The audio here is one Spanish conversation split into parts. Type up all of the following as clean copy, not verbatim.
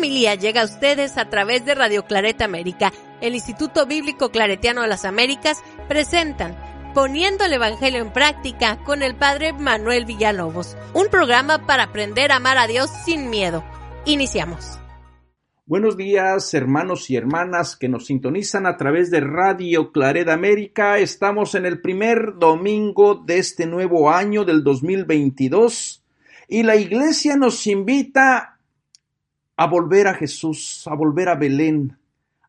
homilía llega a ustedes a través de Radio Claret América. El Instituto Bíblico Claretiano de las Américas presentan Poniendo el Evangelio en Práctica con el Padre Manuel Villalobos, un programa para aprender a amar a Dios sin miedo. Iniciamos. Buenos días, hermanos y hermanas que nos sintonizan a través de Radio Claret América. Estamos en el primer domingo de este nuevo año del 2022 y la iglesia nos invita a volver a Jesús, a volver a Belén,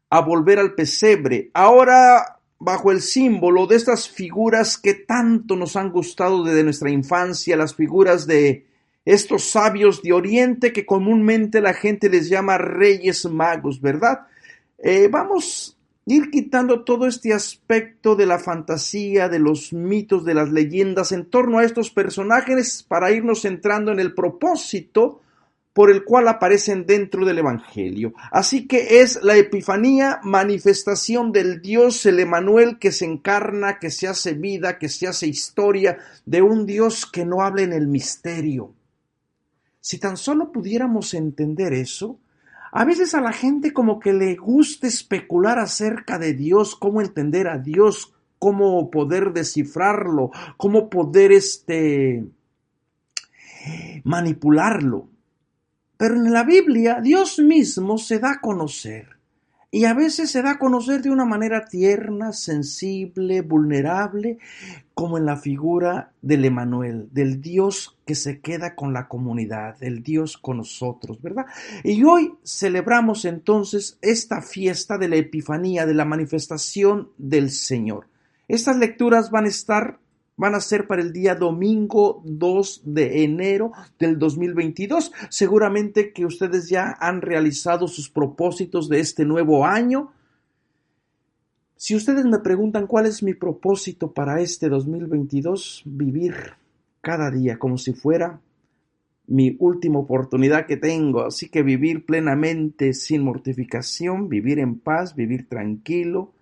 a volver al pesebre. Ahora bajo el símbolo de estas figuras que tanto nos han gustado desde nuestra infancia, las figuras de estos sabios de Oriente que comúnmente la gente les llama Reyes Magos, ¿verdad? Vamos a ir quitando todo este aspecto de la fantasía, de los mitos, de las leyendas en torno a estos personajes para irnos centrando en el propósito por el cual aparecen dentro del Evangelio. Así que es la Epifanía, manifestación del Dios, el Emanuel que se encarna, que se hace vida, que se hace historia, de un Dios que no habla en el misterio. Si tan solo pudiéramos entender eso, a veces a la gente como que le gusta especular acerca de Dios, cómo entender a Dios, cómo poder descifrarlo, cómo poder manipularlo. Pero en la Biblia Dios mismo se da a conocer y a veces se da a conocer de una manera tierna, sensible, vulnerable, como en la figura del Emanuel, del Dios que se queda con la comunidad, el Dios con nosotros, ¿verdad? Y hoy celebramos entonces esta fiesta de la Epifanía, de la manifestación del Señor. Estas lecturas van a ser para el día domingo 2 de enero del 2022. Seguramente que ustedes ya han realizado sus propósitos de este nuevo año. Si ustedes me preguntan cuál es mi propósito para este 2022, vivir cada día como si fuera mi última oportunidad que tengo. Así que vivir plenamente sin mortificación, vivir en paz, vivir tranquilo,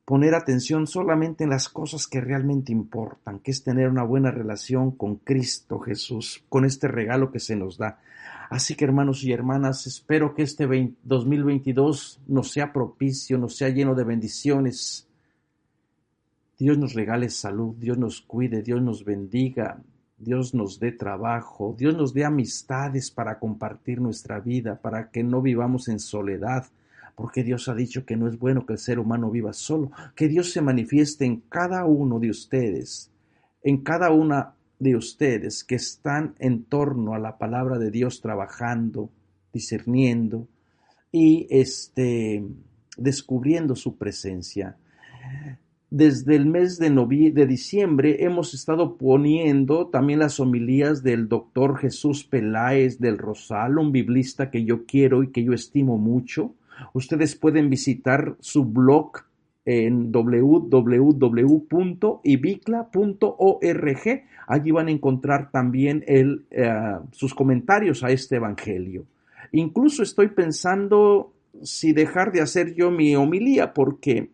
poner atención solamente en las cosas que realmente importan, que es tener una buena relación con Cristo Jesús, con este regalo que se nos da. Así que hermanos y hermanas, espero que este 2022 nos sea propicio, nos sea lleno de bendiciones. Dios nos regale salud, Dios nos cuide, Dios nos bendiga, Dios nos dé trabajo, Dios nos dé amistades para compartir nuestra vida, para que no vivamos en soledad, porque Dios ha dicho que no es bueno que el ser humano viva solo, que Dios se manifieste en cada uno de ustedes, en cada una de ustedes que están en torno a la palabra de Dios trabajando, discerniendo y descubriendo su presencia. Desde el mes de diciembre hemos estado poniendo también las homilías del doctor Jesús Peláez del Rosal, un biblista que yo quiero y que yo estimo mucho. Ustedes pueden visitar su blog en www.ibicla.org. Allí van a encontrar también sus comentarios a este evangelio. Incluso estoy pensando si dejar de hacer yo mi homilía porque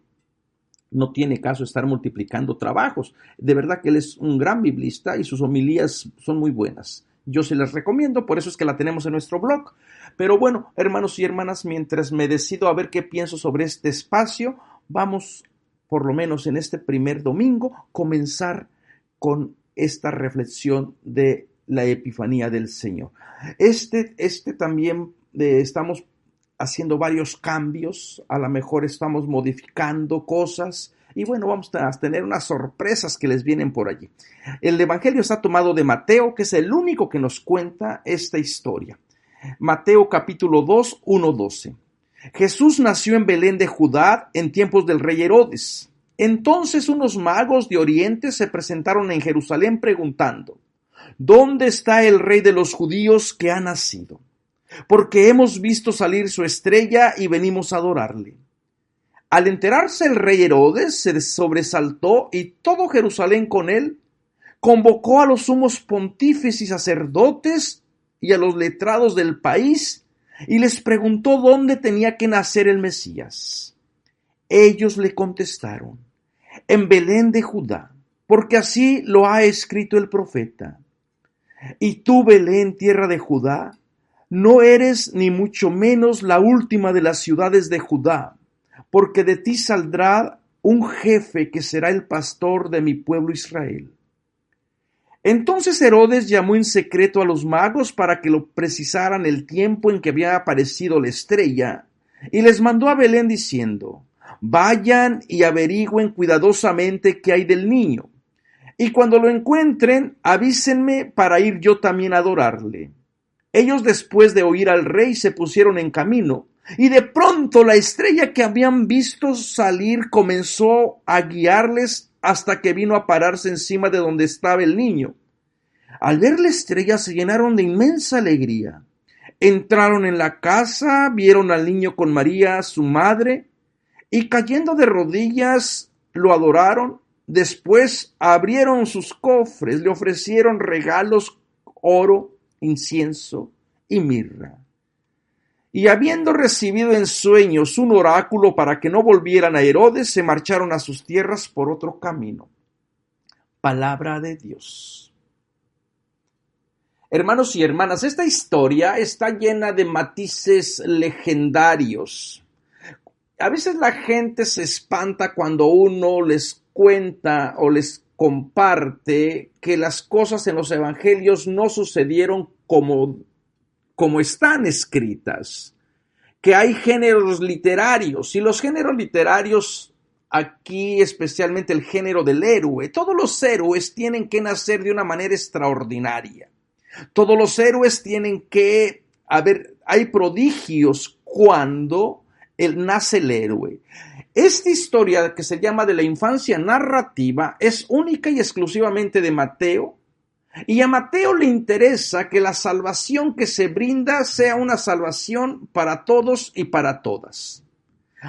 no tiene caso estar multiplicando trabajos. De verdad que él es un gran biblista y sus homilías son muy buenas. Yo se las recomiendo, por eso es que la tenemos en nuestro blog. Pero bueno, hermanos y hermanas, mientras me decido a ver qué pienso sobre este espacio, vamos, por lo menos en este primer domingo, comenzar con esta reflexión de la Epifanía del Señor. También estamos haciendo varios cambios, a lo mejor estamos modificando cosas y bueno, vamos a tener unas sorpresas que les vienen por allí. El Evangelio está tomado de Mateo, que es el único que nos cuenta esta historia. Mateo capítulo 2, 1-12. Jesús nació en Belén de Judá en tiempos del rey Herodes. Entonces unos magos de Oriente se presentaron en Jerusalén preguntando: ¿dónde está el rey de los judíos que ha nacido? Porque hemos visto salir su estrella y venimos a adorarle. Al enterarse el rey Herodes se sobresaltó y todo Jerusalén con él. Convocó a los sumos pontífices y sacerdotes y a los letrados del país y les preguntó dónde tenía que nacer el Mesías. Ellos le contestaron: en Belén de Judá, porque así lo ha escrito el profeta. Y tú, Belén, tierra de Judá, no eres ni mucho menos la última de las ciudades de Judá, porque de ti saldrá un jefe que será el pastor de mi pueblo Israel. Entonces Herodes llamó en secreto a los magos para que lo precisaran el tiempo en que había aparecido la estrella, y les mandó a Belén diciendo: vayan y averigüen cuidadosamente qué hay del niño, y cuando lo encuentren, avísenme para ir yo también a adorarle. Ellos, después de oír al rey, se pusieron en camino, y de pronto la estrella que habían visto salir comenzó a guiarles hasta que vino a pararse encima de donde estaba el niño. Al ver la estrella se llenaron de inmensa alegría. Entraron en la casa, vieron al niño con María, su madre, y cayendo de rodillas lo adoraron. Después abrieron sus cofres, le ofrecieron regalos, oro, incienso y mirra. Y habiendo recibido en sueños un oráculo para que no volvieran a Herodes, se marcharon a sus tierras por otro camino. Palabra de Dios. Hermanos y hermanas, esta historia está llena de matices legendarios. A veces la gente se espanta cuando uno les cuenta o les comparte que las cosas en los evangelios no sucedieron como están escritas, que hay géneros literarios, y los géneros literarios, aquí especialmente el género del héroe, todos los héroes tienen que nacer de una manera extraordinaria. Todos los héroes tienen que hay prodigios cuando nace el héroe. Esta historia, que se llama de la infancia narrativa, es única y exclusivamente de Mateo, y a Mateo le interesa que la salvación que se brinda sea una salvación para todos y para todas.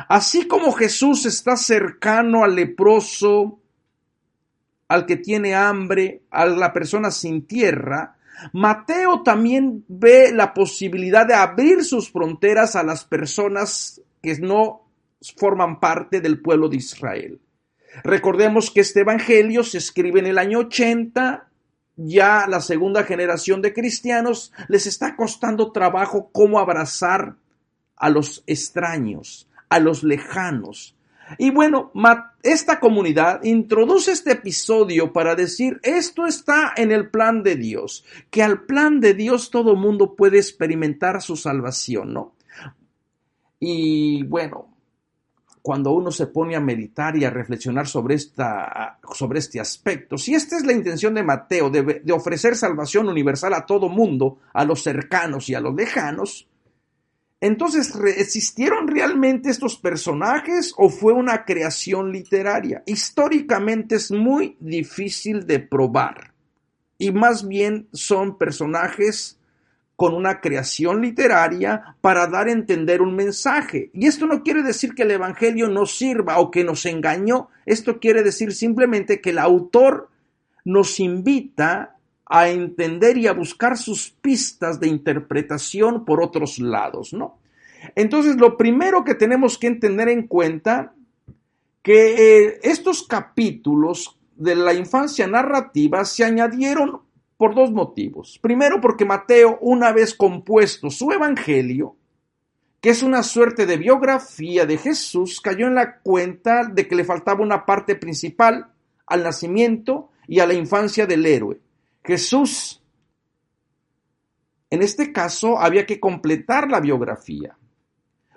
Así como Jesús está cercano al leproso, al que tiene hambre, a la persona sin tierra, Mateo también ve la posibilidad de abrir sus fronteras a las personas que no forman parte del pueblo de Israel. Recordemos que este evangelio se escribe en el año 80, ya la segunda generación de cristianos les está costando trabajo cómo abrazar a los extraños, a los lejanos. Y bueno, esta comunidad introduce este episodio para decir, esto está en el plan de Dios, que al plan de Dios todo mundo puede experimentar su salvación, ¿no? Y bueno, cuando uno se pone a meditar y a reflexionar sobre este aspecto, si esta es la intención de Mateo, de ofrecer salvación universal a todo mundo, a los cercanos y a los lejanos, entonces, ¿existieron realmente estos personajes o fue una creación literaria? Históricamente es muy difícil de probar, y más bien son personajes con una creación literaria para dar a entender un mensaje. Y esto no quiere decir que el evangelio no sirva o que nos engañó. Esto quiere decir simplemente que el autor nos invita a entender y a buscar sus pistas de interpretación por otros lados, ¿no? Entonces, lo primero que tenemos que tener en cuenta que estos capítulos de la infancia narrativa se añadieron por dos motivos. Primero, porque Mateo, una vez compuesto su evangelio, que es una suerte de biografía de Jesús, cayó en la cuenta de que le faltaba una parte principal al nacimiento y a la infancia del héroe. Jesús, en este caso, había que completar la biografía.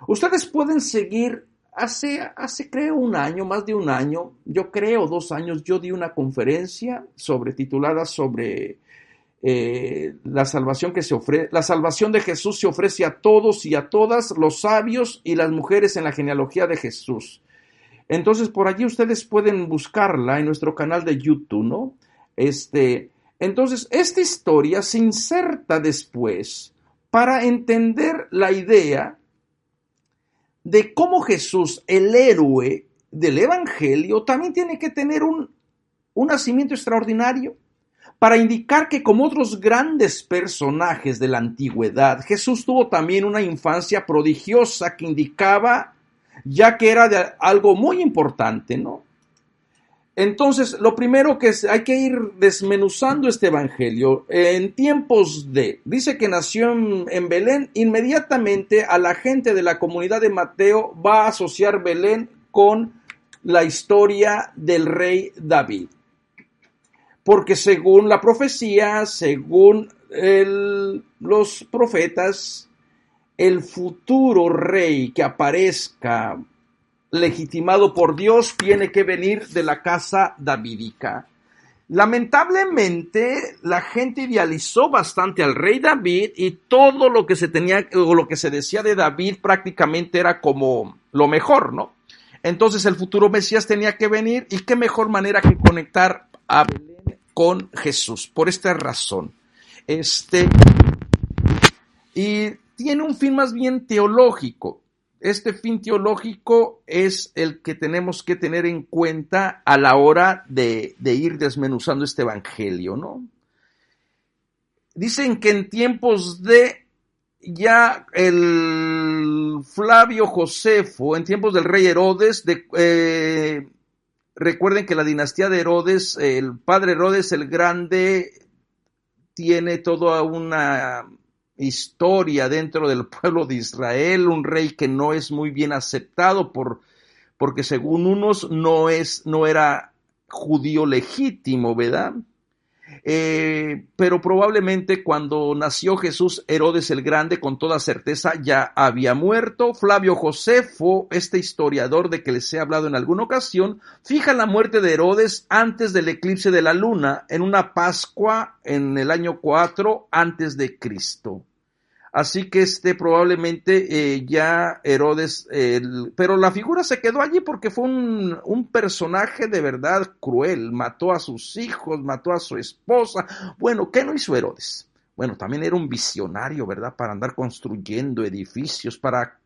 Ustedes pueden seguir, hace creo un año, más de un año, yo creo 2 años, yo di una conferencia titulada sobre la salvación la salvación de Jesús se ofrece a todos y a todas, los sabios y las mujeres en la genealogía de Jesús. Entonces, por allí ustedes pueden buscarla en nuestro canal de YouTube, ¿no? Entonces, esta historia se inserta después para entender la idea de cómo Jesús, el héroe del evangelio, también tiene que tener un nacimiento extraordinario, para indicar que, como otros grandes personajes de la antigüedad, Jesús tuvo también una infancia prodigiosa que indicaba ya que era de algo muy importante, ¿no? Entonces, lo primero que hay que ir desmenuzando este evangelio. En tiempos dice que nació en Belén, inmediatamente a la gente de la comunidad de Mateo va a asociar Belén con la historia del rey David. Porque según la profecía, según los profetas, el futuro rey que aparezca legitimado por Dios tiene que venir de la casa davídica. Lamentablemente, la gente idealizó bastante al rey David y todo lo que se tenía o lo que se decía de David prácticamente era como lo mejor, ¿no? Entonces el futuro Mesías tenía que venir y qué mejor manera que conectar a Belén con Jesús, por esta razón. Y tiene un fin más bien teológico. Este fin teológico es el que tenemos que tener en cuenta a la hora de ir desmenuzando este evangelio, ¿no? Dicen que en tiempos ya el Flavio Josefo, en tiempos del rey Herodes, recuerden que la dinastía de Herodes, el padre Herodes el Grande, tiene toda una historia dentro del pueblo de Israel, un rey que no es muy bien aceptado porque según unos no era judío legítimo, ¿verdad? Pero probablemente cuando nació Jesús, Herodes el Grande con toda certeza ya había muerto. Flavio Josefo, este historiador de que les he hablado en alguna ocasión, fija la muerte de Herodes antes del eclipse de la luna, en una Pascua en el año 4 antes de Cristo. Así que probablemente ya Herodes, pero la figura se quedó allí porque fue un personaje de verdad cruel, mató a sus hijos, mató a su esposa. Bueno, ¿qué no hizo Herodes? Bueno, también era un visionario, ¿verdad? Para andar construyendo edificios, para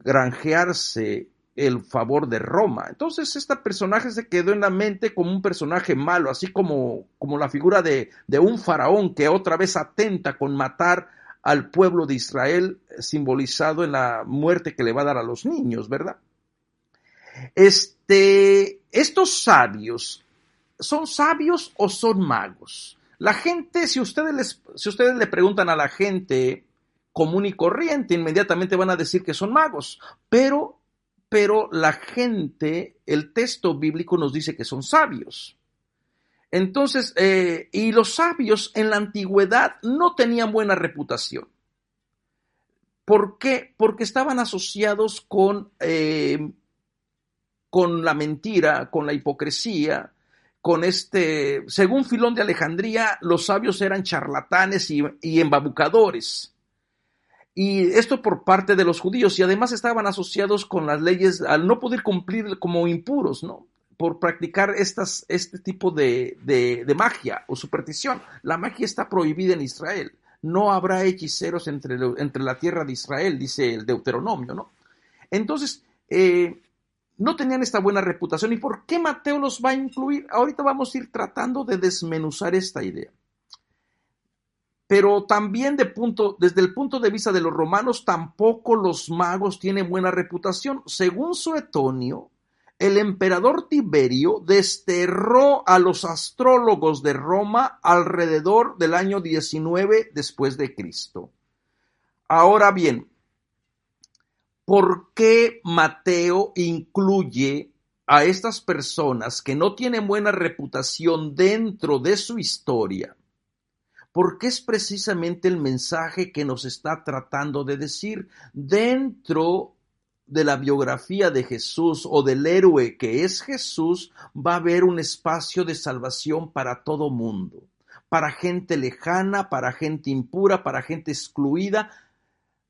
granjearse el favor de Roma. Entonces este personaje se quedó en la mente como un personaje malo, así como la figura de un faraón que otra vez atenta con matar al pueblo de Israel, simbolizado en la muerte que le va a dar a los niños, ¿verdad? Estos sabios, ¿son sabios o son magos? La gente, si ustedes le preguntan a la gente común y corriente, inmediatamente van a decir que son magos, pero la gente, el texto bíblico nos dice que son sabios. Entonces, y los sabios en la antigüedad no tenían buena reputación. ¿Por qué? Porque estaban asociados con la mentira, con la hipocresía, según Filón de Alejandría, los sabios eran charlatanes y embabucadores. Y esto por parte de los judíos, y además estaban asociados con las leyes, al no poder cumplir como impuros, ¿no? Por practicar este tipo de magia o superstición. La magia está prohibida en Israel. No habrá hechiceros entre la tierra de Israel, dice el Deuteronomio, ¿no? Entonces, no tenían esta buena reputación. ¿Y por qué Mateo los va a incluir? Ahorita vamos a ir tratando de desmenuzar esta idea. Pero también desde el punto de vista de los romanos, tampoco los magos tienen buena reputación. Según Suetonio, el emperador Tiberio desterró a los astrólogos de Roma alrededor del año 19 después de Cristo. Ahora bien, ¿por qué Mateo incluye a estas personas que no tienen buena reputación dentro de su historia? Porque es precisamente el mensaje que nos está tratando de decir. Dentro de la biografía de Jesús o del héroe que es Jesús, va a haber un espacio de salvación para todo mundo, para gente lejana, para gente impura, para gente excluida,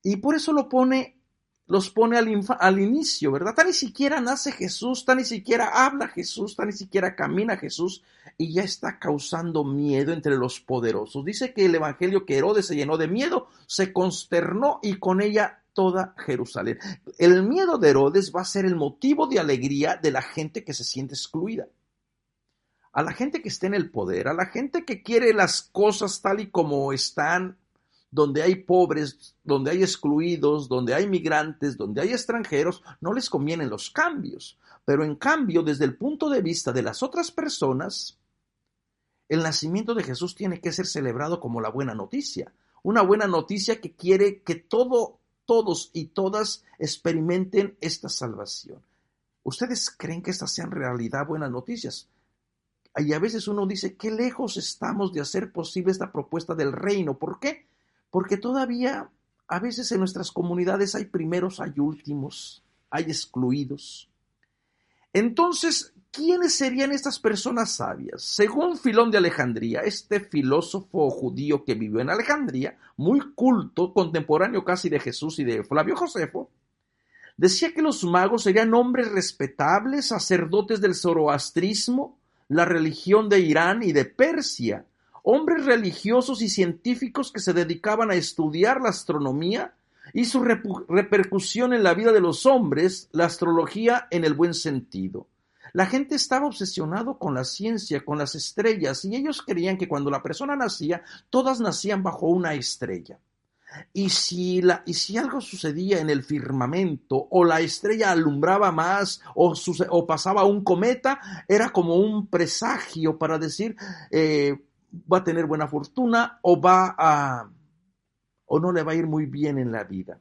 y por eso los pone al inicio, ¿verdad? Tan ni siquiera nace Jesús, tan ni siquiera habla Jesús, tan ni siquiera camina Jesús, y ya está causando miedo entre los poderosos. Dice que el evangelio que Herodes se llenó de miedo, se consternó y con ella toda Jerusalén. El miedo de Herodes va a ser el motivo de alegría de la gente que se siente excluida. A la gente que está en el poder, a la gente que quiere las cosas tal y como están, donde hay pobres, donde hay excluidos, donde hay migrantes, donde hay extranjeros, no les convienen los cambios. Pero en cambio, desde el punto de vista de las otras personas, el nacimiento de Jesús tiene que ser celebrado como la buena noticia. Una buena noticia que quiere que todos y todas experimenten esta salvación. ¿Ustedes creen que estas sean en realidad buenas noticias? Y a veces uno dice, qué lejos estamos de hacer posible esta propuesta del reino. ¿Por qué? Porque todavía a veces en nuestras comunidades hay primeros, hay últimos, hay excluidos. Entonces, ¿quiénes serían estas personas sabias? Según Filón de Alejandría, este filósofo judío que vivió en Alejandría, muy culto, contemporáneo casi de Jesús y de Flavio Josefo, decía que los magos serían hombres respetables, sacerdotes del zoroastrismo, la religión de Irán y de Persia, hombres religiosos y científicos que se dedicaban a estudiar la astronomía y su repercusión en la vida de los hombres, la astrología en el buen sentido. La gente estaba obsesionado con la ciencia, con las estrellas, y ellos creían que cuando la persona nacía, todas nacían bajo una estrella. Y si algo sucedía en el firmamento, o la estrella alumbraba más, o pasaba un cometa, era como un presagio para decir, va a tener buena fortuna, o no le va a ir muy bien en la vida.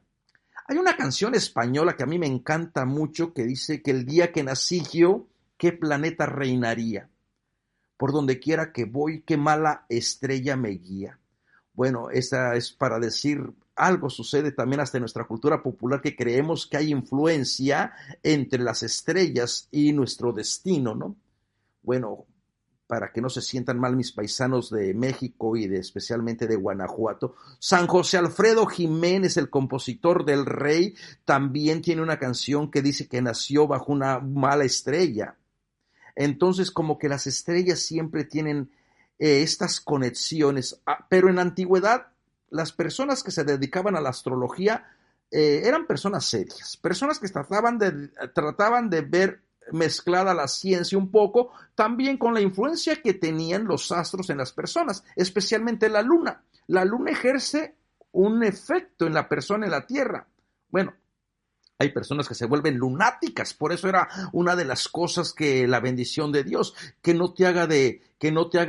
Hay una canción española que a mí me encanta mucho, que dice que el día que nací yo, ¿qué planeta reinaría? Por donde quiera que voy, qué mala estrella me guía. Bueno, esa es para decir, algo sucede también hasta en nuestra cultura popular, que creemos que hay influencia entre las estrellas y nuestro destino, ¿no? Bueno, para que no se sientan mal mis paisanos de México y especialmente de Guanajuato, San José Alfredo Jiménez, el compositor del Rey, también tiene una canción que dice que nació bajo una mala estrella. Entonces, como que las estrellas siempre tienen estas conexiones, pero en la antigüedad las personas que se dedicaban a la astrología eran personas serias, personas que trataban de ver mezclada la ciencia un poco, también con la influencia que tenían los astros en las personas, especialmente la luna. La luna ejerce un efecto en la persona, en la Tierra. Bueno, hay personas que se vuelven lunáticas, por eso era una de las cosas que la bendición de Dios, que no te haga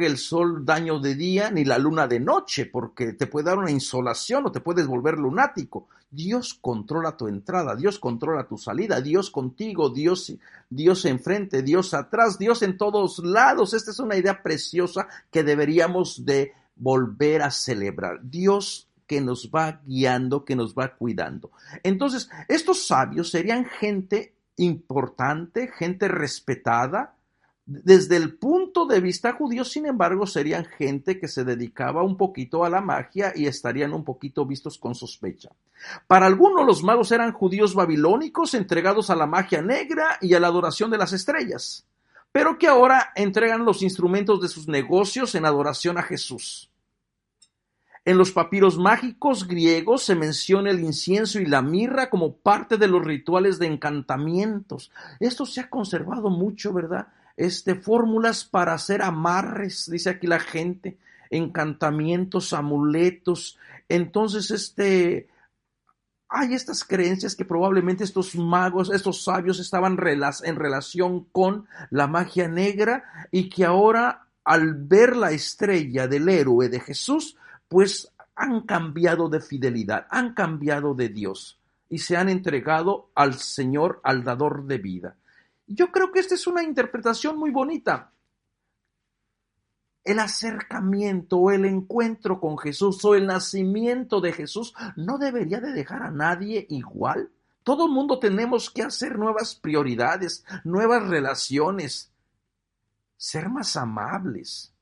el sol daño de día ni la luna de noche, porque te puede dar una insolación o te puedes volver lunático. Dios controla tu entrada, Dios controla tu salida, Dios contigo, Dios enfrente, Dios atrás, Dios en todos lados. Esta es una idea preciosa que deberíamos de volver a celebrar. Dios que nos va guiando, que nos va cuidando. Entonces, estos sabios serían gente importante, gente respetada. Desde el punto de vista judío, sin embargo, serían gente que se dedicaba un poquito a la magia y estarían un poquito vistos con sospecha. Para algunos, los magos eran judíos babilónicos entregados a la magia negra y a la adoración de las estrellas, pero que ahora entregan los instrumentos de sus negocios en adoración a Jesús. En los papiros mágicos griegos se menciona el incienso y la mirra como parte de los rituales de encantamientos. Esto se ha conservado mucho, ¿verdad? Fórmulas para hacer amarres, dice aquí la gente, encantamientos, amuletos. Entonces, hay estas creencias que probablemente estos magos, estos sabios estaban en relación con la magia negra y que ahora, al ver la estrella del héroe de Jesús, pues han cambiado de fidelidad, han cambiado de Dios y se han entregado al Señor, al dador de vida. Yo creo que esta es una interpretación muy bonita. El acercamiento o el encuentro con Jesús o el nacimiento de Jesús no debería de dejar a nadie igual. Todo el mundo tenemos que hacer nuevas prioridades, nuevas relaciones, ser más amables,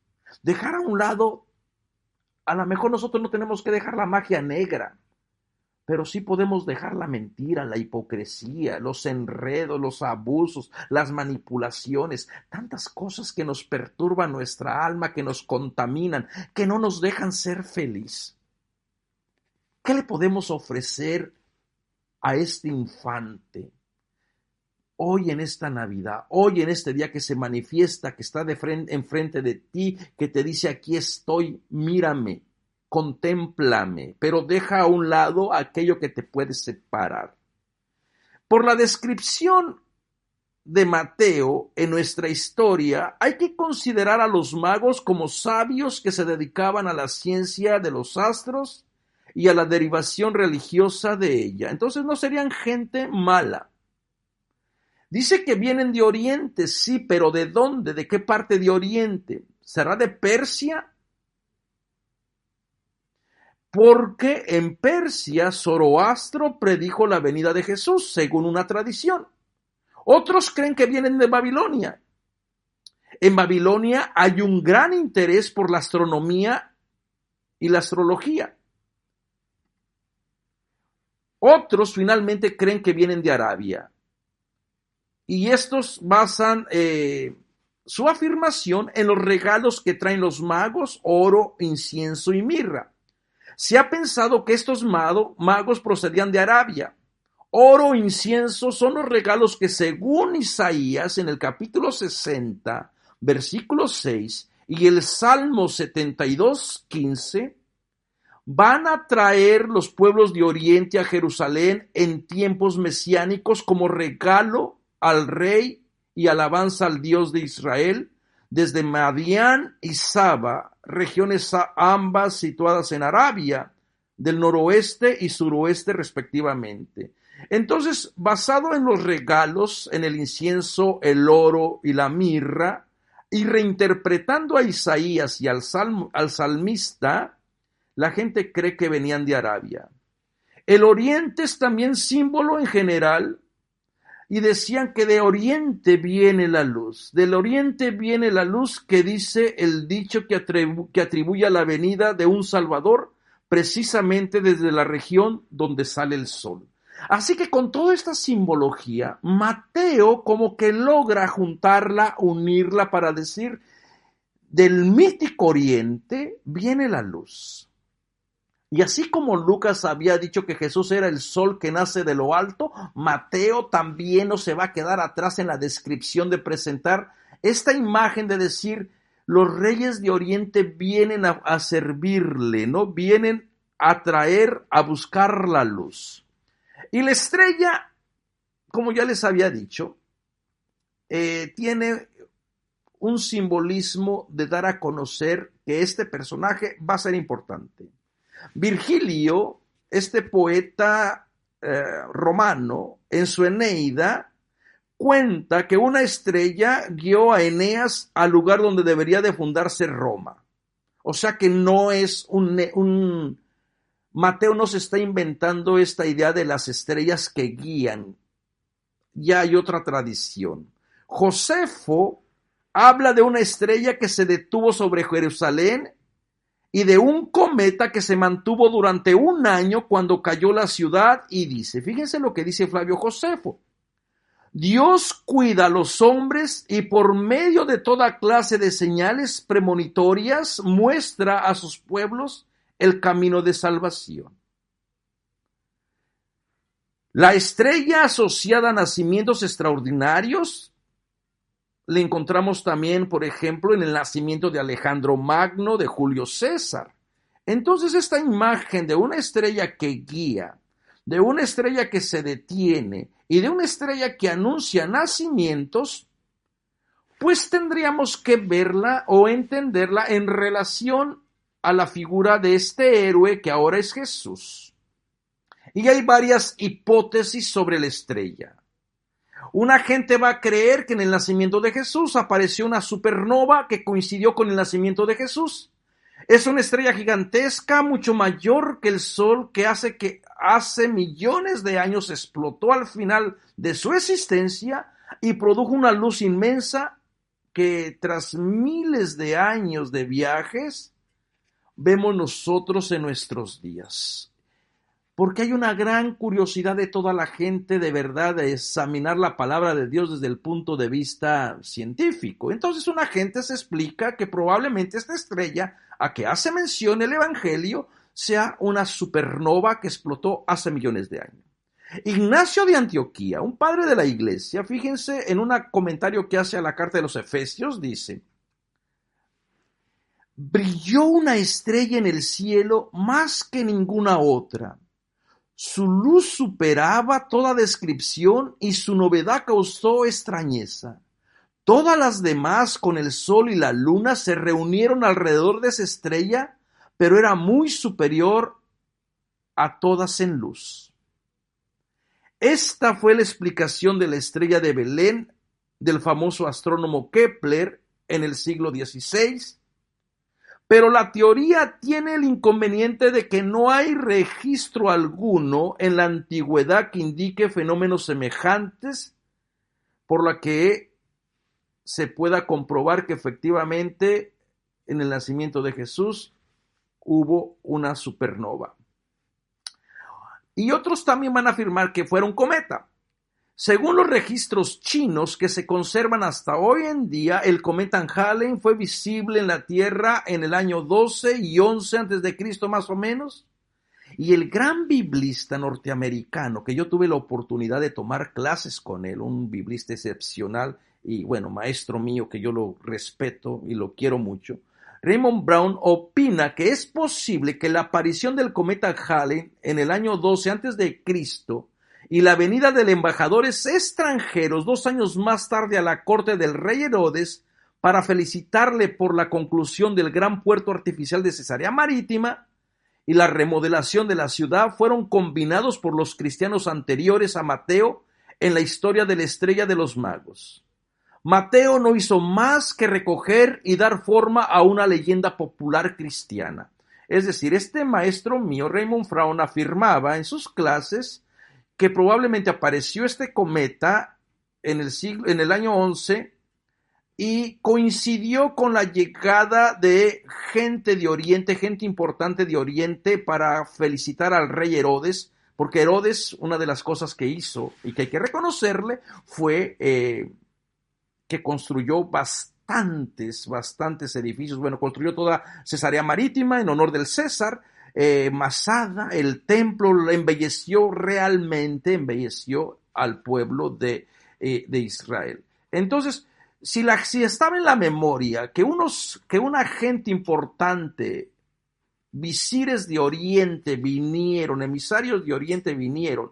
dejar a un lado. A lo mejor nosotros no tenemos que dejar la magia negra, pero sí podemos dejar la mentira, la hipocresía, los enredos, los abusos, las manipulaciones, tantas cosas que nos perturban nuestra alma, que nos contaminan, que no nos dejan ser feliz. ¿Qué le podemos ofrecer a este infante hoy en esta Navidad, hoy en este día que se manifiesta, que está enfrente de ti, que te dice, aquí estoy, mírame? contémplame, pero deja a un lado aquello que te puede separar. Por la descripción de Mateo en nuestra historia, hay que considerar a los magos como sabios que se dedicaban a la ciencia de los astros y a la derivación religiosa de ella. Entonces no serían gente mala. Dice que vienen de Oriente, sí, pero ¿de dónde? ¿De qué parte de Oriente? ¿Será de Persia? Porque en Persia Zoroastro predijo la venida de Jesús, según una tradición. Otros creen que vienen de Babilonia. En Babilonia hay un gran interés por la astronomía y la astrología. Otros finalmente creen que vienen de Arabia. Y estos basan su afirmación en los regalos que traen los magos, oro, incienso y mirra. Se ha pensado que estos magos procedían de Arabia. Oro, incienso son los regalos que según Isaías en el capítulo 60, versículo 6 y el Salmo 72, 15, van a traer los pueblos de Oriente a Jerusalén en tiempos mesiánicos como regalo al rey y alabanza al Dios de Israel, desde Madián y Saba, regiones ambas situadas en Arabia, del noroeste y suroeste respectivamente. Entonces, basado en los regalos, en el incienso, el oro y la mirra, y reinterpretando a Isaías y al salmista, la gente cree que venían de Arabia. El oriente es también símbolo en general, y decían que de oriente viene la luz. Del oriente viene la luz que dice el dicho que atribuye a la venida de un Salvador, precisamente desde la región donde sale el sol. Así que con toda esta simbología, Mateo como que logra juntarla, unirla para decir, del mítico oriente viene la luz. Y así como Lucas había dicho que Jesús era el sol que nace de lo alto, Mateo también no se va a quedar atrás en la descripción de presentar esta imagen de decir, los reyes de Oriente vienen a servirle, ¿no? Vienen a traer, a buscar la luz. Y la estrella, como ya les había dicho, tiene un simbolismo de dar a conocer que este personaje va a ser importante. Virgilio, este poeta romano, en su Eneida, cuenta que una estrella guió a Eneas al lugar donde debería de fundarse Roma. O sea que no es Mateo no se está inventando esta idea de las estrellas que guían. Ya hay otra tradición. Josefo habla de una estrella que se detuvo sobre Jerusalén y de un cometa que se mantuvo durante un año cuando cayó la ciudad, y dice, fíjense lo que dice Flavio Josefo, Dios cuida a los hombres y por medio de toda clase de señales premonitorias muestra a sus pueblos el camino de salvación. La estrella asociada a nacimientos extraordinarios le encontramos también, por ejemplo, en el nacimiento de Alejandro Magno, de Julio César. Entonces, esta imagen de una estrella que guía, de una estrella que se detiene y de una estrella que anuncia nacimientos, pues tendríamos que verla o entenderla en relación a la figura de este héroe que ahora es Jesús. Y hay varias hipótesis sobre la estrella. Una gente va a creer que en el nacimiento de Jesús apareció una supernova que coincidió con el nacimiento de Jesús. Es una estrella gigantesca, mucho mayor que el Sol, que hace millones de años explotó al final de su existencia y produjo una luz inmensa que tras miles de años de viajes vemos nosotros en nuestros días. Porque hay una gran curiosidad de toda la gente de verdad de examinar la palabra de Dios desde el punto de vista científico. Entonces una gente se explica que probablemente esta estrella a que hace mención el Evangelio sea una supernova que explotó hace millones de años. Ignacio de Antioquía, un padre de la iglesia, fíjense en un comentario que hace a la carta de los Efesios, dice: brilló una estrella en el cielo más que ninguna otra. Su luz superaba toda descripción y su novedad causó extrañeza. Todas las demás, con el sol y la luna, se reunieron alrededor de esa estrella, pero era muy superior a todas en luz. Esta fue la explicación de la estrella de Belén del famoso astrónomo Kepler en el siglo XVI, pero la teoría tiene el inconveniente de que no hay registro alguno en la antigüedad que indique fenómenos semejantes, por la que se pueda comprobar que efectivamente en el nacimiento de Jesús hubo una supernova. Y otros también van a afirmar que fuera un cometa. Según los registros chinos que se conservan hasta hoy en día, el cometa Halley fue visible en la Tierra en el año 12 y 11 a.C. más o menos. Y el gran biblista norteamericano, que yo tuve la oportunidad de tomar clases con él, un biblista excepcional y bueno, maestro mío que yo lo respeto y lo quiero mucho, Raymond Brown opina que es posible que la aparición del cometa Halley en el año 12 a.C. y la venida de embajadores extranjeros 2 años más tarde a la corte del rey Herodes para felicitarle por la conclusión del gran puerto artificial de Cesarea Marítima y la remodelación de la ciudad fueron combinados por los cristianos anteriores a Mateo en la historia de la estrella de los magos. Mateo no hizo más que recoger y dar forma a una leyenda popular cristiana. Es decir, este maestro mío, Raymond Brown, afirmaba en sus clases que probablemente apareció este cometa en el año 11 y coincidió con la llegada de gente de Oriente, gente importante de Oriente para felicitar al rey Herodes, porque Herodes, una de las cosas que hizo y que hay que reconocerle fue que construyó bastantes edificios. Bueno, construyó toda Cesarea Marítima en honor del César, Masada, el templo, embelleció al pueblo de Israel. Entonces, si estaba en la memoria que una gente importante, visires de Oriente vinieron, emisarios de Oriente vinieron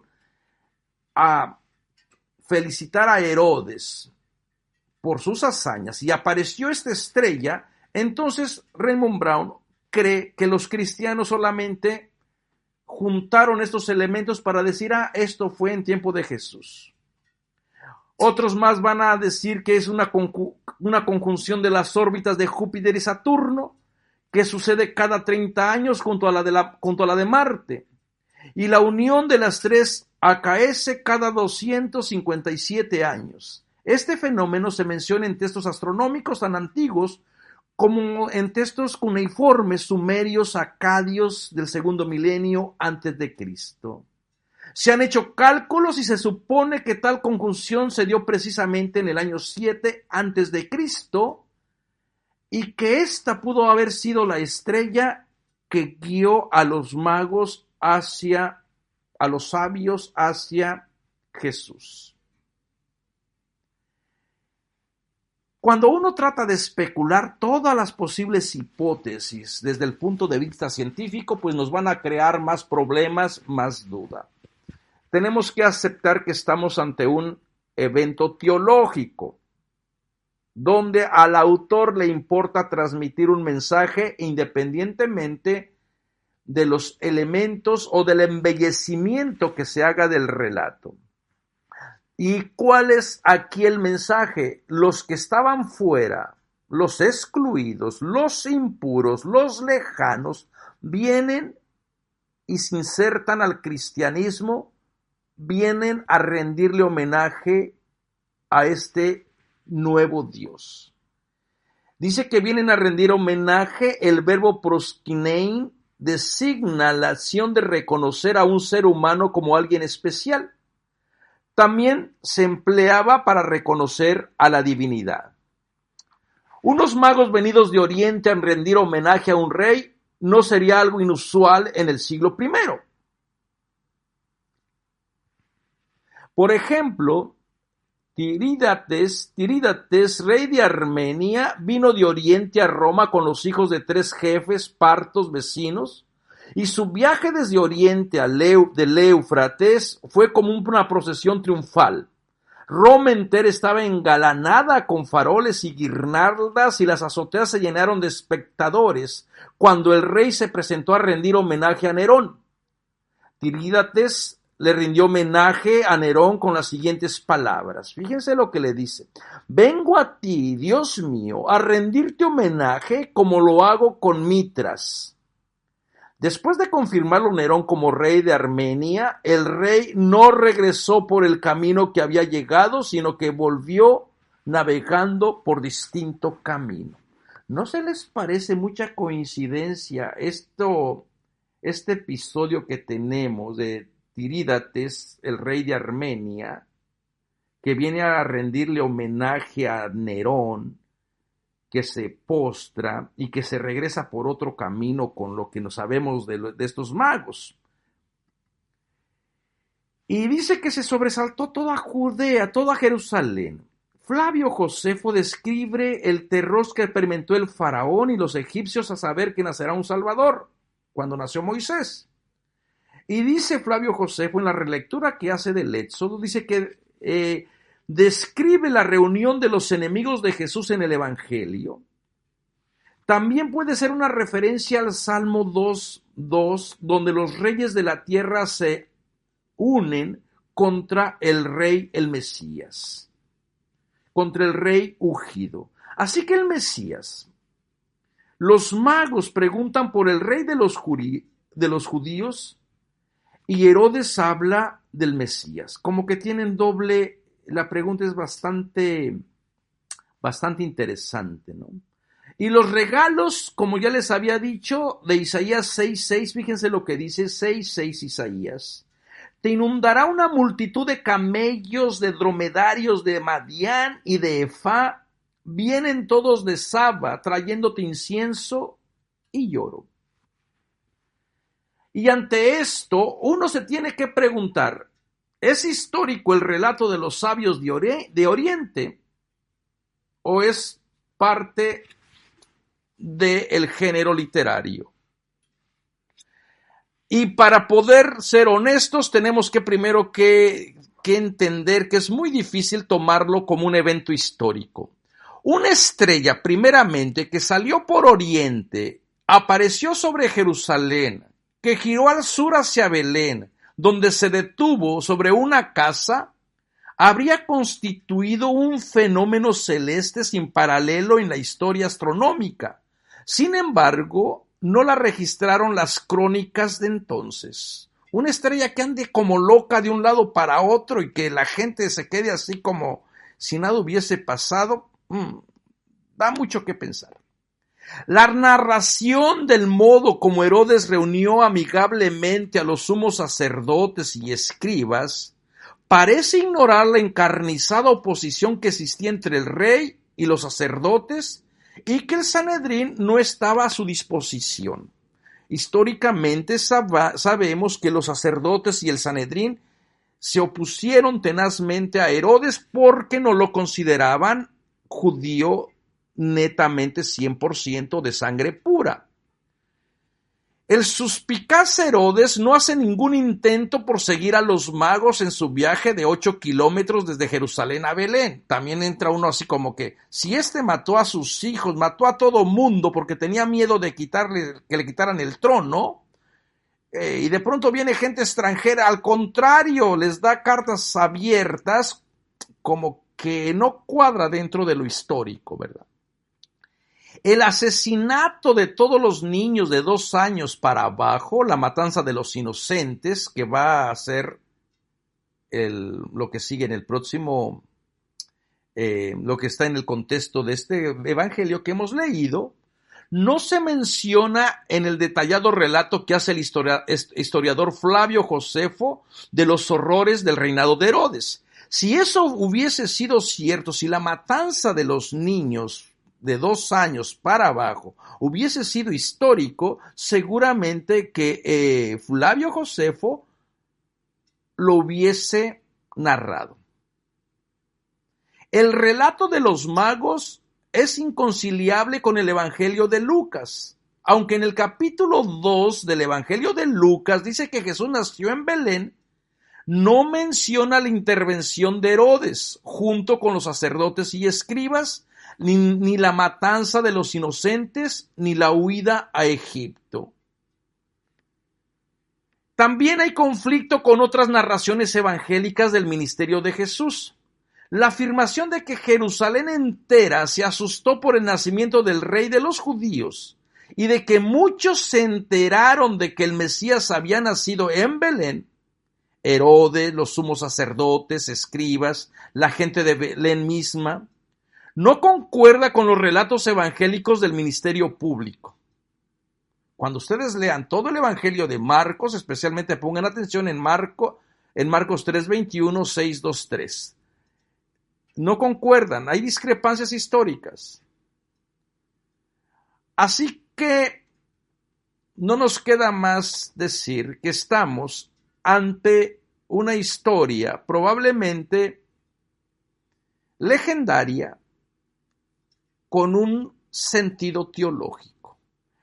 a felicitar a Herodes por sus hazañas y apareció esta estrella, entonces Raymond Brown cree que los cristianos solamente juntaron estos elementos para decir, esto fue en tiempo de Jesús. Otros más van a decir que es una conjunción de las órbitas de Júpiter y Saturno, que sucede cada 30 años junto a la de Marte. Y la unión de las tres acaece cada 257 años. Este fenómeno se menciona en textos astronómicos tan antiguos como en textos cuneiformes sumerios acadios del segundo milenio antes de Cristo. Se han hecho cálculos y se supone que tal conjunción se dio precisamente en el año 7 antes de Cristo y que esta pudo haber sido la estrella que guió a los magos a los sabios hacia Jesús. Cuando uno trata de especular todas las posibles hipótesis desde el punto de vista científico, pues nos van a crear más problemas, más duda. Tenemos que aceptar que estamos ante un evento teológico, donde al autor le importa transmitir un mensaje independientemente de los elementos o del embellecimiento que se haga del relato. ¿Y cuál es aquí el mensaje? Los que estaban fuera, los excluidos, los impuros, los lejanos, vienen y se insertan al cristianismo, vienen a rendirle homenaje a este nuevo Dios. Dice que vienen a rendir homenaje, el verbo proskinein designa la acción de reconocer a un ser humano como alguien especial. También se empleaba para reconocer a la divinidad. Unos magos venidos de Oriente a rendir homenaje a un rey no sería algo inusual en el siglo I. Por ejemplo, Tirídates, rey de Armenia, vino de Oriente a Roma con los hijos de 3 jefes partos vecinos, y su viaje desde Oriente del Éufrates fue como una procesión triunfal. Roma entera estaba engalanada con faroles y guirnaldas, y las azoteas se llenaron de espectadores cuando el rey se presentó a rendir homenaje a Nerón. Tirídates le rindió homenaje a Nerón con las siguientes palabras. Fíjense lo que le dice. Vengo a ti, Dios mío, a rendirte homenaje como lo hago con Mitras. Después de confirmarlo Nerón como rey de Armenia, el rey no regresó por el camino que había llegado, sino que volvió navegando por distinto camino. ¿No se les parece mucha coincidencia este episodio que tenemos de Tirídates, el rey de Armenia, que viene a rendirle homenaje a Nerón, que se postra y que se regresa por otro camino con lo que no sabemos de estos magos? Y dice que se sobresaltó toda Judea, toda Jerusalén. Flavio Josefo describe el terror que experimentó el faraón y los egipcios a saber que nacerá un Salvador, cuando nació Moisés. Y dice Flavio Josefo en la relectura que hace del Éxodo, dice que describe la reunión de los enemigos de Jesús en el Evangelio. También puede ser una referencia al Salmo 2:2, donde los reyes de la tierra se unen contra el rey, el Mesías, contra el rey ungido. Así que el Mesías, los magos preguntan por el rey de los judíos, y Herodes habla del Mesías, como que tienen doble. La pregunta es bastante interesante, ¿no? Y los regalos, como ya les había dicho, de Isaías 6:6, fíjense lo que dice 6:6 Isaías. Te inundará una multitud de camellos, de dromedarios de Madián y de Efá, vienen todos de Saba, trayéndote incienso y lloro. Y ante esto, uno se tiene que preguntar, ¿es histórico el relato de los sabios de Oriente o es parte del género literario? Y para poder ser honestos, tenemos que primero que entender que es muy difícil tomarlo como un evento histórico. Una estrella, primeramente, que salió por Oriente, apareció sobre Jerusalén, que giró al sur hacia Belén, donde se detuvo sobre una casa, habría constituido un fenómeno celeste sin paralelo en la historia astronómica. Sin embargo, no la registraron las crónicas de entonces. Una estrella que ande como loca de un lado para otro y que la gente se quede así como si nada hubiese pasado, da mucho que pensar. La narración del modo como Herodes reunió amigablemente a los sumos sacerdotes y escribas parece ignorar la encarnizada oposición que existía entre el rey y los sacerdotes y que el Sanedrín no estaba a su disposición. Históricamente sabemos que los sacerdotes y el Sanedrín se opusieron tenazmente a Herodes porque no lo consideraban judío netamente 100% de sangre pura. El suspicaz Herodes no hace ningún intento por seguir a los magos en su viaje de 8 kilómetros desde Jerusalén a Belén. También entra uno así como que, si mató a sus hijos, mató a todo mundo porque tenía miedo de que le quitaran el trono, y de pronto viene gente extranjera, al contrario, les da cartas abiertas, como que no cuadra dentro de lo histórico, ¿verdad? El asesinato de todos los niños de 2 años para abajo, la matanza de los inocentes, que va a ser lo que sigue en el próximo, lo que está en el contexto de este evangelio que hemos leído, no se menciona en el detallado relato que hace el historiador Flavio Josefo de los horrores del reinado de Herodes. Si eso hubiese sido cierto, si la matanza de los niños de 2 años para abajo hubiese sido histórico, seguramente que Flavio Josefo lo hubiese narrado. El relato de los magos es inconciliable con el Evangelio de Lucas, aunque en el capítulo 2 del Evangelio de Lucas dice que Jesús nació en Belén, no menciona la intervención de Herodes junto con los sacerdotes y escribas, ni la matanza de los inocentes, ni la huida a Egipto. También hay conflicto con otras narraciones evangélicas del ministerio de Jesús. La afirmación de que Jerusalén entera se asustó por el nacimiento del rey de los judíos y de que muchos se enteraron de que el Mesías había nacido en Belén, Herodes, los sumos sacerdotes, escribas, la gente de Belén misma, no concuerda con los relatos evangélicos del ministerio público. Cuando ustedes lean todo el Evangelio de Marcos, especialmente pongan atención en Marcos 3:21, 6:2-3. No concuerdan, hay discrepancias históricas. Así que no nos queda más decir que estamos ante una historia probablemente legendaria con un sentido teológico.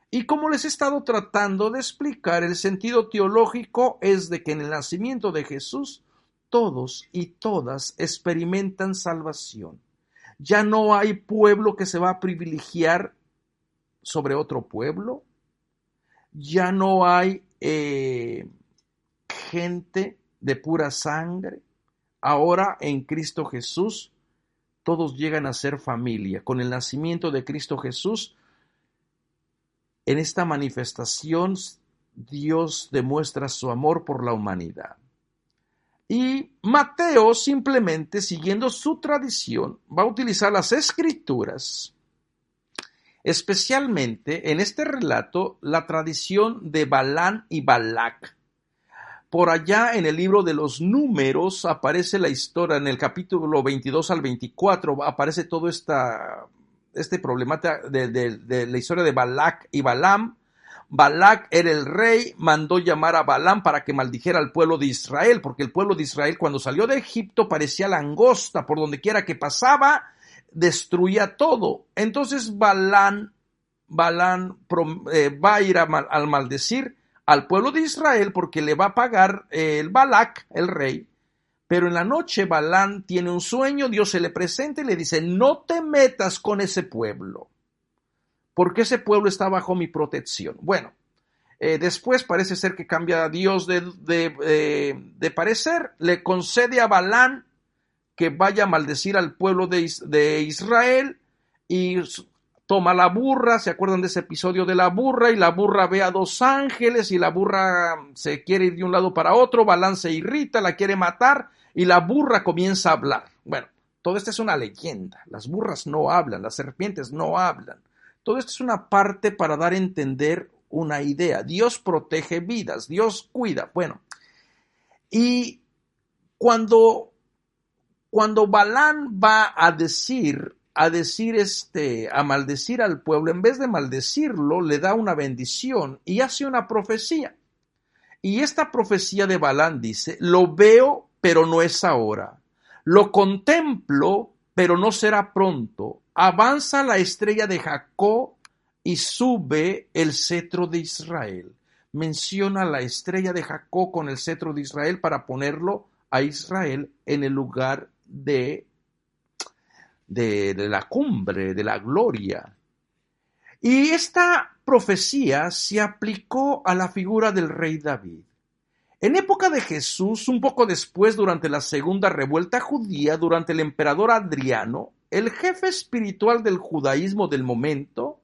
Y como les he estado tratando de explicar, el sentido teológico es de que en el nacimiento de Jesús todos y todas experimentan salvación. Ya no hay pueblo que se va a privilegiar sobre otro pueblo. Ya no hay gente de pura sangre. Ahora en Cristo Jesús todos llegan a ser familia. Con el nacimiento de Cristo Jesús, en esta manifestación, Dios demuestra su amor por la humanidad. Y Mateo, simplemente siguiendo su tradición, va a utilizar las Escrituras, especialmente en este relato, la tradición de Balán y Balac. Por allá en el libro de los Números aparece la historia, en el capítulo 22 al 24, aparece todo este problema de la historia de Balac y Balaam. Balac era el rey, mandó llamar a Balaam para que maldijera al pueblo de Israel, porque el pueblo de Israel cuando salió de Egipto parecía langosta, por donde quiera que pasaba, destruía todo. Entonces Balaam va a ir al maldecir al pueblo de Israel porque le va a pagar el Balac, el rey. Pero en la noche Balaam tiene un sueño, Dios se le presenta y le dice, no te metas con ese pueblo, porque ese pueblo está bajo mi protección. Bueno, después parece ser que cambia Dios de parecer, le concede a Balaam que vaya a maldecir al pueblo de Israel y toma la burra. ¿Se acuerdan de ese episodio de la burra? Y la burra ve a dos ángeles y la burra se quiere ir de un lado para otro. Balaam se irrita, la quiere matar y la burra comienza a hablar. Bueno, todo esto es una leyenda. Las burras no hablan, las serpientes no hablan. Todo esto es una parte para dar a entender una idea. Dios protege vidas, Dios cuida. Bueno, y cuando Balaam va a maldecir al pueblo, en vez de maldecirlo, le da una bendición y hace una profecía. Y esta profecía de Balaam dice, lo veo, pero no es ahora. Lo contemplo, pero no será pronto. Avanza la estrella de Jacob y sube el cetro de Israel. Menciona la estrella de Jacob con el cetro de Israel para ponerlo a Israel en el lugar de la cumbre, de la gloria. Y esta profecía se aplicó a la figura del rey David. En época de Jesús, un poco después, durante la segunda revuelta judía, durante el emperador Adriano, el jefe espiritual del judaísmo del momento,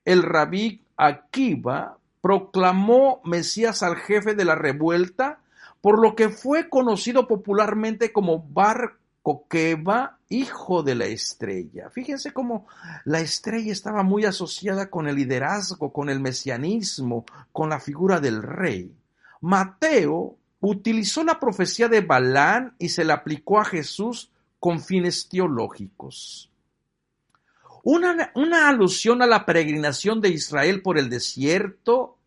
el rabí Akiva, proclamó Mesías al jefe de la revuelta, por lo que fue conocido popularmente como Bar Coqueba, hijo de la estrella. Fíjense cómo la estrella estaba muy asociada con el liderazgo, con el mesianismo, con la figura del rey. Mateo utilizó la profecía de Balaam y se la aplicó a Jesús con fines teológicos. Una alusión a la peregrinación de Israel por el desierto.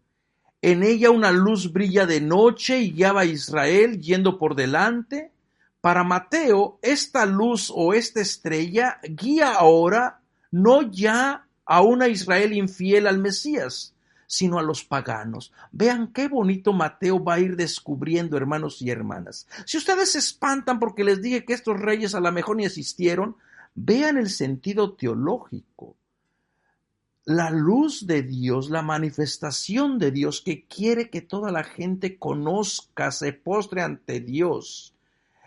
En ella una luz brilla de noche y guiaba a Israel yendo por delante. Para Mateo, esta luz o esta estrella guía ahora no ya a una Israel infiel al Mesías, sino a los paganos. Vean qué bonito Mateo va a ir descubriendo, hermanos y hermanas. Si ustedes se espantan porque les dije que estos reyes a lo mejor ni existieron, vean el sentido teológico. La luz de Dios, la manifestación de Dios que quiere que toda la gente conozca, se postre ante Dios.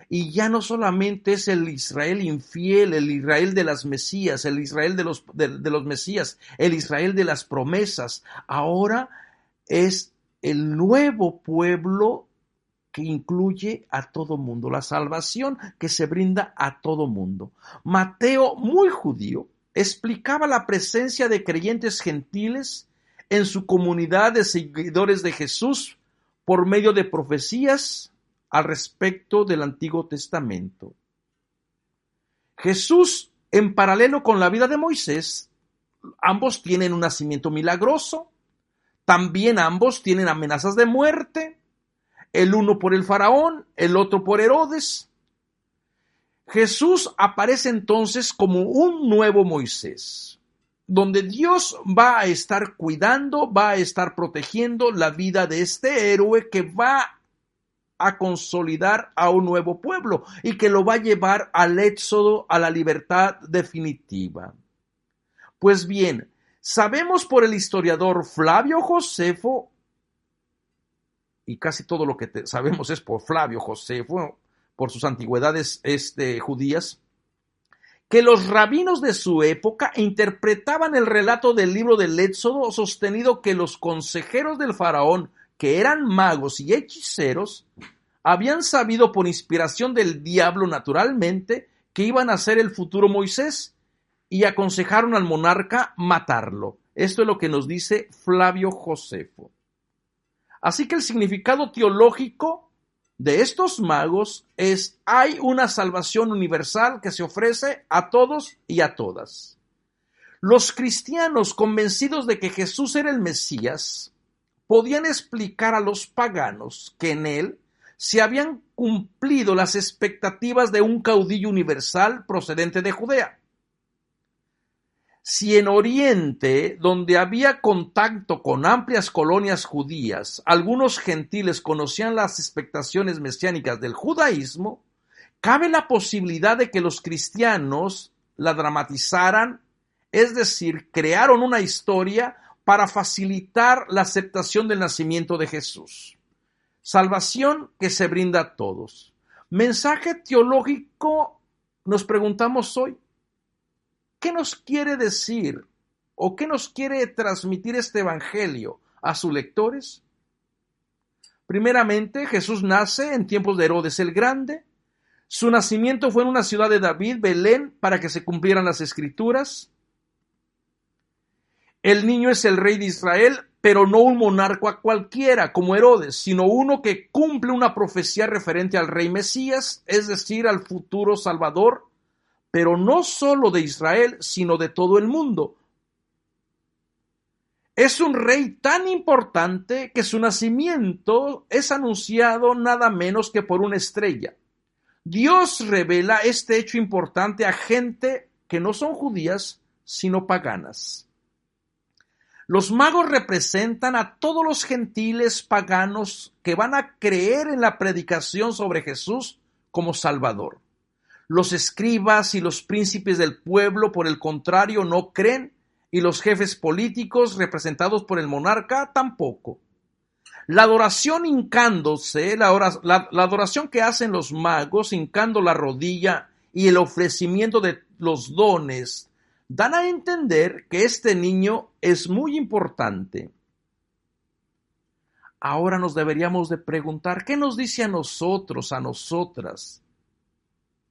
Y ya no solamente es el Israel infiel, el Israel de las Mesías, el Israel de los Mesías, el Israel de las promesas. Ahora es el nuevo pueblo que incluye a todo mundo, la salvación que se brinda a todo mundo. Mateo, muy judío, explicaba la presencia de creyentes gentiles en su comunidad de seguidores de Jesús por medio de profecías al respecto del Antiguo Testamento. Jesús, en paralelo con la vida de Moisés, ambos tienen un nacimiento milagroso, también ambos tienen amenazas de muerte, el uno por el faraón, el otro por Herodes. Jesús aparece entonces como un nuevo Moisés, donde Dios va a estar cuidando, va a estar protegiendo la vida de este héroe que va a consolidar a un nuevo pueblo y que lo va a llevar al éxodo, a la libertad definitiva. Pues bien, sabemos por el historiador Flavio Josefo, y casi todo lo que sabemos es por Flavio Josefo, por sus antigüedades judías, que los rabinos de su época interpretaban el relato del libro del Éxodo sostenido que los consejeros del faraón, que eran magos y hechiceros, habían sabido por inspiración del diablo naturalmente que iban a ser el futuro Moisés y aconsejaron al monarca matarlo. Esto es lo que nos dice Flavio Josefo. Así que el significado teológico de estos magos es: hay una salvación universal que se ofrece a todos y a todas. Los cristianos, convencidos de que Jesús era el Mesías, podían explicar a los paganos que en él se habían cumplido las expectativas de un caudillo universal procedente de Judea. Si en Oriente, donde había contacto con amplias colonias judías, algunos gentiles conocían las expectaciones mesiánicas del judaísmo, cabe la posibilidad de que los cristianos la dramatizaran, es decir, crearon una historia para facilitar la aceptación del nacimiento de Jesús. Salvación que se brinda a todos. Mensaje teológico, nos preguntamos hoy. ¿Qué nos quiere decir o qué nos quiere transmitir este evangelio a sus lectores? Primeramente, Jesús nace en tiempos de Herodes el Grande. Su nacimiento fue en una ciudad de David, Belén, para que se cumplieran las escrituras. El niño es el rey de Israel, pero no un monarca cualquiera como Herodes, sino uno que cumple una profecía referente al rey Mesías, es decir, al futuro Salvador, pero no solo de Israel, sino de todo el mundo. Es un rey tan importante que su nacimiento es anunciado nada menos que por una estrella. Dios revela este hecho importante a gente que no son judías, sino paganas. Los magos representan a todos los gentiles paganos que van a creer en la predicación sobre Jesús como Salvador. Los escribas y los príncipes del pueblo, por el contrario, no creen, y los jefes políticos, representados por el monarca, tampoco. La adoración hincándose, la adoración que hacen los magos, hincando la rodilla, y el ofrecimiento de los dones, dan a entender que este niño es muy importante. Ahora nos deberíamos de preguntar, ¿qué nos dice a nosotros, a nosotras,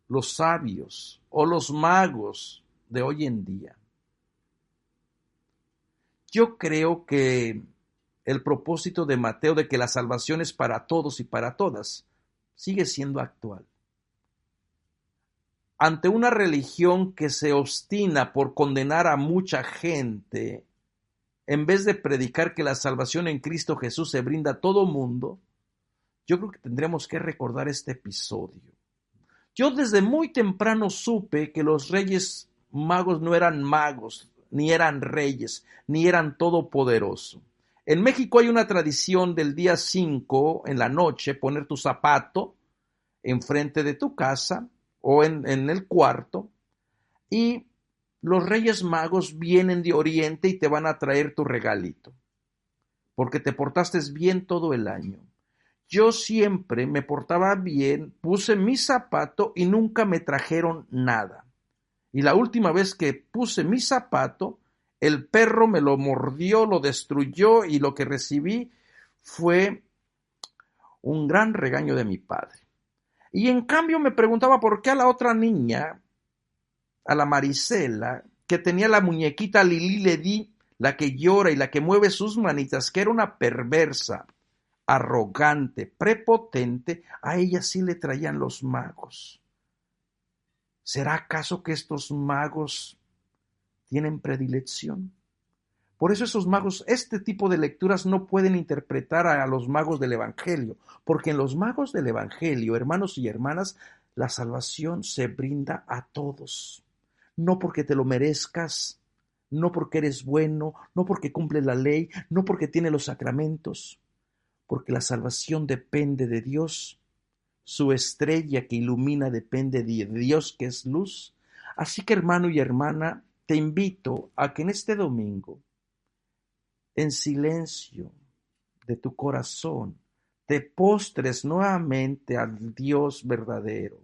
los sabios o los magos de hoy en día? Yo creo que el propósito de Mateo de que la salvación es para todos y para todas sigue siendo actual. Ante una religión que se obstina por condenar a mucha gente, en vez de predicar que la salvación en Cristo Jesús se brinda a todo mundo, yo creo que tendremos que recordar este episodio. Yo desde muy temprano supe que los Reyes Magos no eran magos, ni eran reyes, ni eran todopoderosos. En México hay una tradición del día 5 en la noche poner tu zapato enfrente de tu casa o en el cuarto, y los Reyes Magos vienen de Oriente y te van a traer tu regalito, porque te portaste bien todo el año. Yo siempre me portaba bien, puse mi zapato y nunca me trajeron nada. Y la última vez que puse mi zapato, el perro me lo mordió, lo destruyó, y lo que recibí fue un gran regaño de mi padre. Y en cambio me preguntaba por qué a la otra niña, a la Marisela, que tenía la muñequita Lili Ledi, la que llora y la que mueve sus manitas, que era una perversa, arrogante, prepotente, a ella sí le traían los magos. ¿Será acaso que estos magos tienen predilección? Por eso esos magos, este tipo de lecturas no pueden interpretar a los magos del Evangelio, porque en los magos del Evangelio, hermanos y hermanas, la salvación se brinda a todos. No porque te lo merezcas, no porque eres bueno, no porque cumples la ley, no porque tienes los sacramentos, porque la salvación depende de Dios. Su estrella que ilumina depende de Dios, que es luz. Así que, hermano y hermana, te invito a que en este domingo, en silencio de tu corazón, te postres nuevamente al Dios verdadero.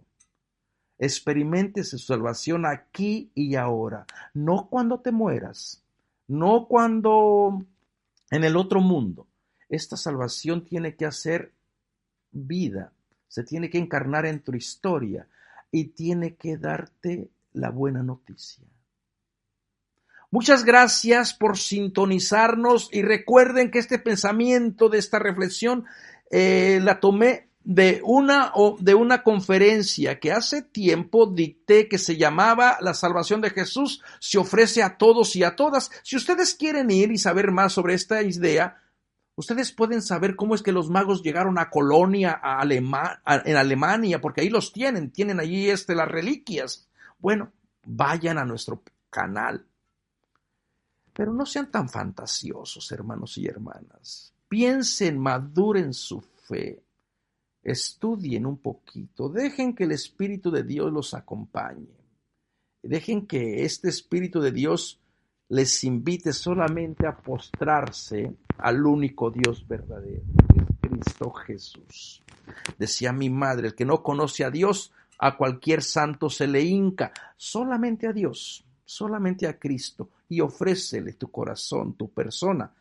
Experimentes su salvación aquí y ahora, no cuando te mueras, no cuando en el otro mundo. Esta salvación tiene que hacer vida, se tiene que encarnar en tu historia y tiene que darte la buena noticia. Muchas gracias por sintonizarnos, y recuerden que este pensamiento de esta reflexión la tomé de una conferencia que hace tiempo dicté, que se llamaba La salvación de Jesús se ofrece a todos y a todas. Si ustedes quieren ir y saber más sobre esta idea, ustedes pueden saber cómo es que los magos llegaron a Colonia, en Alemania, porque ahí los tienen allí las reliquias. Bueno, vayan a nuestro canal. Pero no sean tan fantasiosos, hermanos y hermanas. Piensen, maduren su fe. Estudien un poquito. Dejen que el Espíritu de Dios los acompañe. Dejen que este Espíritu de Dios les invite solamente a postrarse al único Dios verdadero, que es Cristo Jesús. Decía mi madre, el que no conoce a Dios, a cualquier santo se le hinca. Solamente a Dios, solamente a Cristo, y ofrécele tu corazón, tu persona,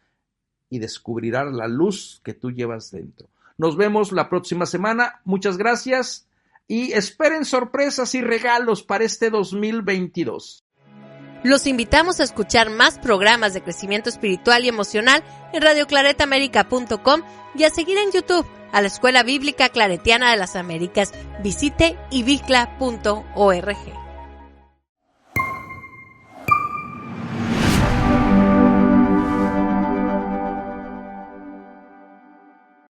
y descubrirás la luz que tú llevas dentro. Nos vemos la próxima semana. Muchas gracias y esperen sorpresas y regalos para este 2022. Los invitamos a escuchar más programas de crecimiento espiritual y emocional en radioclaretamerica.com y a seguir en YouTube a la Escuela Bíblica Claretiana de las Américas. Visite ibicla.org.